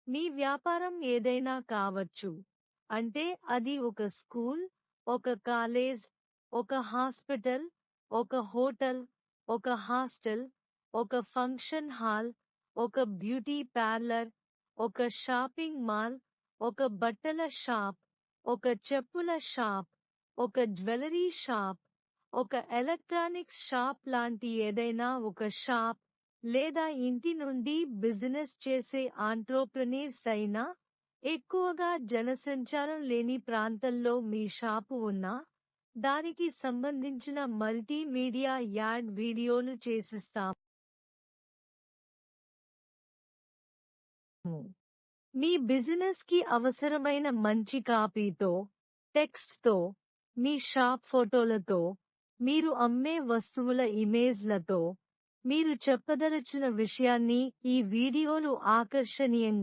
మీ వ్యాపారం ఏదైనా కావచ్చు. అంటే అది ఒక స్కూల్, ఒక కాలేజ్, ఒక హాస్పిటల్, ఒక హోటల్, ఒక హాస్టల్, ఒక ఫంక్షన్ హాల్, ఒక బ్యూటీ పార్లర్, ఒక షాపింగ్ మాల్, ఒక బట్టల షాప్, ఒక చెప్పుల షాప్, ఒక జ్యువెలరీ షాప్, ఒక ఎలక్ట్రానిక్స్ షాప్ లాంటి ఏదైనా ఒక షాప్, లేదా ఇంటి నుండి బిజినెస్ చేసే ఆంట్రప్రెన్యూర్స్ అయినా, ఎక్కువగా జనసంచారం లేని ప్రాంతంలో మీ షాపు ఉన్నా, దానికి సంబంధించిన మల్టీమీడియా యాడ్ వీడియోను చేసిస్తాము. మీ బిజినెస్ కి అవసరమైన మంచి కాపీతో, టెక్స్ట్తో, మీ షాప్ ఫోటోలతో, మీరు అమ్మే వస్తువుల ఇమేజ్లతో, మీరు చెప్పదలచిన విషయాన్ని ఈ వీడియోలు ఆకర్షణీయంగా